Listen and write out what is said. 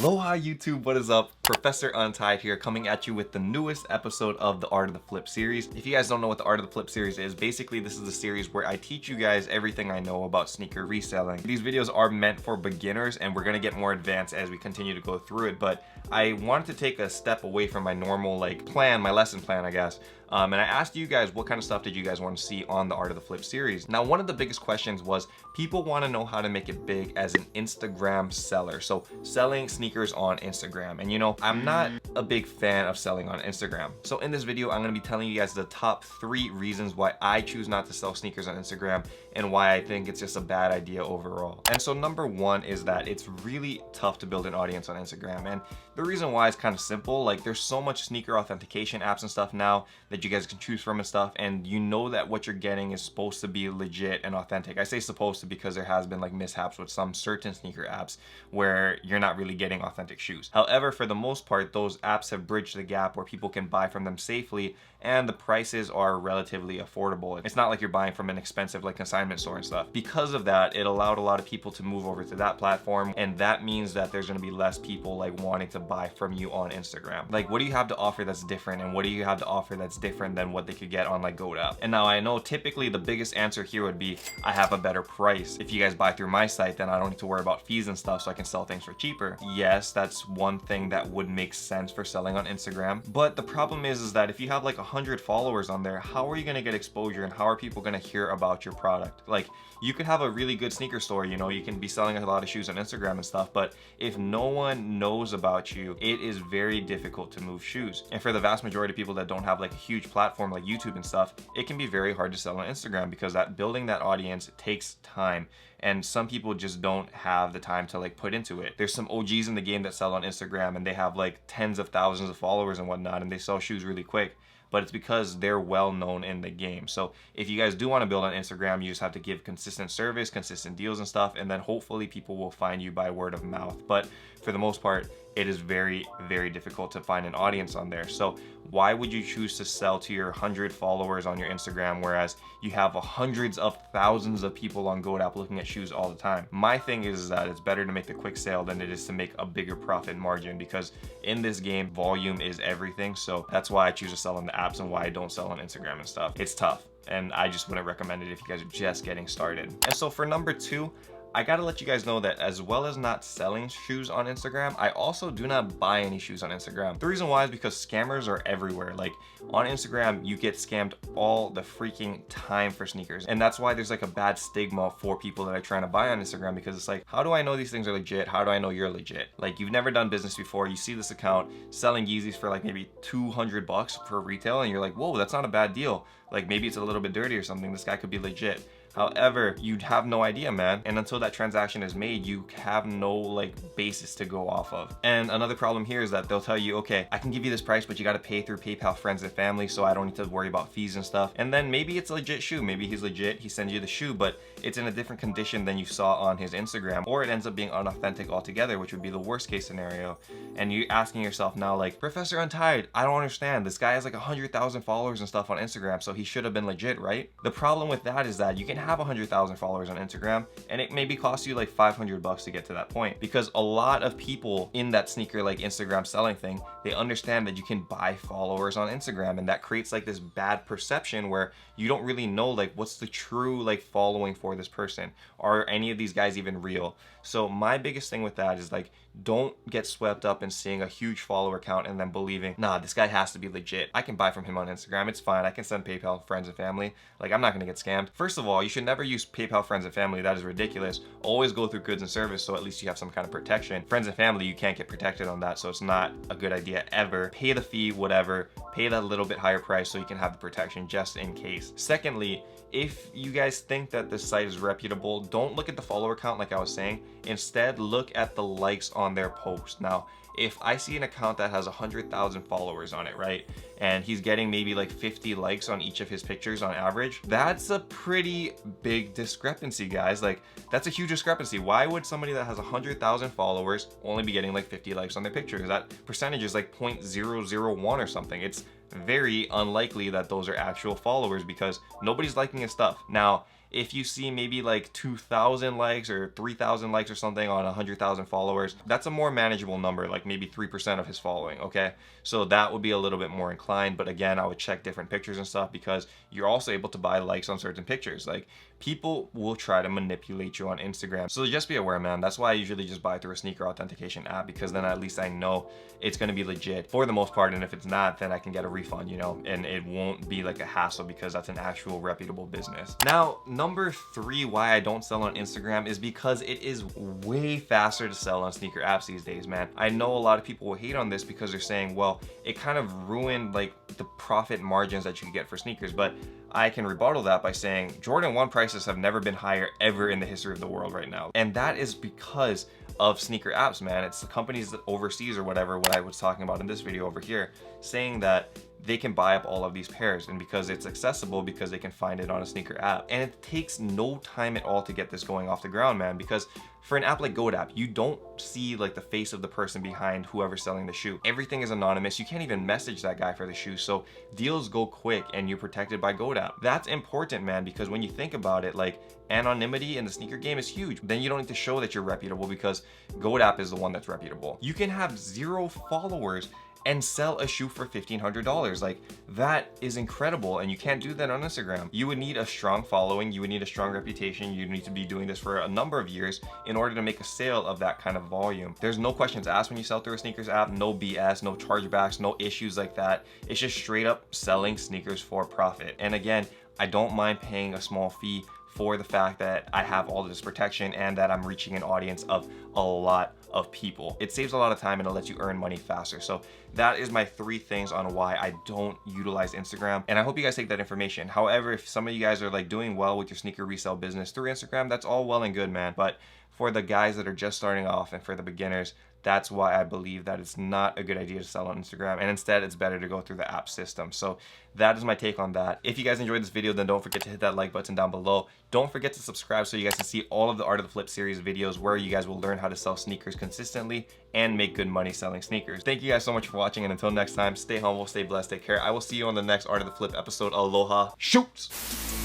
Aloha YouTube, what is up? Professor Untied here, coming at you with the newest episode of the Art of the Flip series. If you guys don't know what the Art of the Flip series is, basically this is the series where I teach you guys everything I know about sneaker reselling. These videos are meant for beginners and we're gonna get more advanced as we continue to go through it, but I wanted to take a step away from my normal plan, my lesson plan I guess. And I asked you guys what kind of stuff did you guys want to see on the Art of the Flip series. Now, one of the biggest questions was people want to know how to make it big as an Instagram seller. So selling sneakers on Instagram. And you know, I'm not a big fan of selling on Instagram. So in this video, I'm going to be telling you guys the top 3 reasons why I choose not to sell sneakers on Instagram and why I think it's just a bad idea overall. And so number 1 is that it's really tough to build an audience on Instagram. And the reason why is kind of simple. Like, there's so much sneaker authentication apps and stuff now that you guys can choose from and stuff, and you know that what you're getting is supposed to be legit and authentic. I say supposed to because there has been like mishaps with some certain sneaker apps where you're not really getting authentic shoes. However, for the most part, those apps have bridged the gap where people can buy from them safely and the prices are relatively affordable. It's not like you're buying from an expensive like consignment store and stuff. Because of that, it allowed a lot of people to move over to that platform, and that means that there's going to be less people like wanting to buy from you on Instagram. Like, what do you have to offer that's different, and what do you have to offer that's different than what they could get on like GoDaddy? And now I know typically the biggest answer here would be I have a better price. If you guys buy through my site, then I don't need to worry about fees and stuff, so I can sell things for cheaper. Yes, that's one thing that would make sense for selling on Instagram, but the problem is that if you have like 100 followers on there, how are you going to get exposure and how are people going to hear about your product? Like, you could have a really good sneaker store, you know, you can be selling a lot of shoes on Instagram and stuff, but if no one knows about you, it is very difficult to move shoes. And for the vast majority of people that don't have like a huge platform like YouTube and stuff, it can be very hard to sell on Instagram because that building that audience takes time. And some people just don't have the time to like put into it. There's some OGs in the game that sell on Instagram and they have like tens of thousands of followers and whatnot, and they sell shoes really quick. But it's because they're well known in the game. So if you guys do want to build on Instagram, you just have to give consistent service, consistent deals and stuff, and then hopefully people will find you by word of mouth. But for the most part, it is very, very difficult to find an audience on there. So why would you choose to sell to your 100 followers on your Instagram, whereas you have hundreds of thousands of people on GoDaddy looking at shoes all the time? My thing is that it's better to make the quick sale than it is to make a bigger profit margin, because in this game, volume is everything. So that's why I choose to sell on the apps and why I don't sell on Instagram and stuff. It's tough, and I just wouldn't recommend it if you guys are just getting started. And so for number 2, I gotta let you guys know that as well as not selling shoes on Instagram, I also do not buy any shoes on Instagram. The reason why is because scammers are everywhere. Like, on Instagram, you get scammed all the freaking time for sneakers. And that's why there's like a bad stigma for people that are trying to buy on Instagram, because it's like, how do I know these things are legit? How do I know you're legit? Like, you've never done business before. You see this account selling Yeezys for like maybe $200 for retail, and you're like, whoa, that's not a bad deal. Like, maybe it's a little bit dirty or something. This guy could be legit. However, you'd have no idea, man. And until that transaction is made, you have no like basis to go off of. And another problem here is that they'll tell you, okay, I can give you this price, but you got to pay through PayPal friends and family, so I don't need to worry about fees and stuff. And then maybe it's a legit shoe. Maybe he's legit. He sends you the shoe, but it's in a different condition than you saw on his Instagram, or it ends up being unauthentic altogether, which would be the worst case scenario. And you're asking yourself now, like, Professor Untied, I don't understand. This guy has like 100,000 followers and stuff on Instagram, so he should have been legit, right? The problem with that is that you can have 100,000 followers on Instagram and it maybe costs you like $500 to get to that point, because a lot of people in that sneaker like Instagram selling thing, they understand that you can buy followers on Instagram, and that creates like this bad perception where you don't really know like what's the true like following for this person. Are any of these guys even real? So my biggest thing with that is like, don't get swept up in seeing a huge follower count and then believing, nah, this guy has to be legit. I can buy from him on Instagram. It's fine. I can send PayPal friends and family. Like, I'm not going to get scammed. First of all, you should never use PayPal friends and family. That is ridiculous. Always go through goods and service, so at least you have some kind of protection. Friends and family, you can't get protected on that, so it's not a good idea ever. Pay the fee, whatever. Pay that little bit higher price so you can have the protection just in case. Secondly, if you guys think that this site is reputable, don't look at the follower count like I was saying. Instead, look at the likes on their post. Now, if I see an account that has 100,000 followers on it, right, and he's getting maybe like 50 likes on each of his pictures on average, that's a pretty big discrepancy, guys. Like, that's a huge discrepancy. Why would somebody that has 100,000 followers only be getting like 50 likes on their pictures? That percentage is like 0.001 or something. It's very unlikely that those are actual followers because nobody's liking his stuff. Now, if you see maybe like 2,000 likes or 3,000 likes or something on 100,000 followers, that's a more manageable number, like maybe 3% of his following, okay? So that would be a little bit more inclined, but again, I would check different pictures and stuff because you're also able to buy likes on certain pictures. Like, people will try to manipulate you on Instagram. So just be aware, man. That's why I usually just buy through a sneaker authentication app, because then at least I know it's going to be legit for the most part. And if it's not, then I can get a refund, you know, and it won't be like a hassle because that's an actual reputable business. Now, number 3, why I don't sell on Instagram is because it is way faster to sell on sneaker apps these days, man. I know a lot of people will hate on this because they're saying, well, it kind of ruined like the profit margins that you can get for sneakers, but I can rebuttal that by saying Jordan 1 prices have never been higher ever in the history of the world right now. And that is because of sneaker apps, man. It's the companies that overseas or whatever, what I was talking about in this video over here, saying that they can buy up all of these pairs, and because it's accessible, because they can find it on a sneaker app. And it takes no time at all to get this going off the ground, man, because for an app like GoDapp, you don't see like the face of the person behind whoever's selling the shoe. Everything is anonymous. You can't even message that guy for the shoe. So deals go quick and you're protected by GoDapp. That's important, man, because when you think about it, like, anonymity in the sneaker game is huge. Then you don't need to show that you're reputable because GoDapp is the one that's reputable. You can have 0 followers and sell a shoe for $1,500. Like, that is incredible, and you can't do that on Instagram. You would need a strong following, you would need a strong reputation, you need to be doing this for a number of years in order to make a sale of that kind of volume. There's no questions asked when you sell through a sneakers app, no BS, no chargebacks, no issues like that. It's just straight up selling sneakers for profit. And again, I don't mind paying a small fee for the fact that I have all of this protection and that I'm reaching an audience of a lot of people. It saves a lot of time and it lets you earn money faster. So that is my 3 things on why I don't utilize Instagram. And I hope you guys take that information. However, if some of you guys are like doing well with your sneaker resale business through Instagram, that's all well and good, man. But for the guys that are just starting off and for the beginners, that's why I believe that it's not a good idea to sell on Instagram, and instead it's better to go through the app system. So that is my take on that. If you guys enjoyed this video, then don't forget to hit that like button down below. Don't forget to subscribe so you guys can see all of the Art of the Flip series videos where you guys will learn how to sell sneakers consistently and make good money selling sneakers. Thank you guys so much for watching, and until next time, stay humble, stay blessed, take care. I will see you on the next Art of the Flip episode. Aloha. Shoots!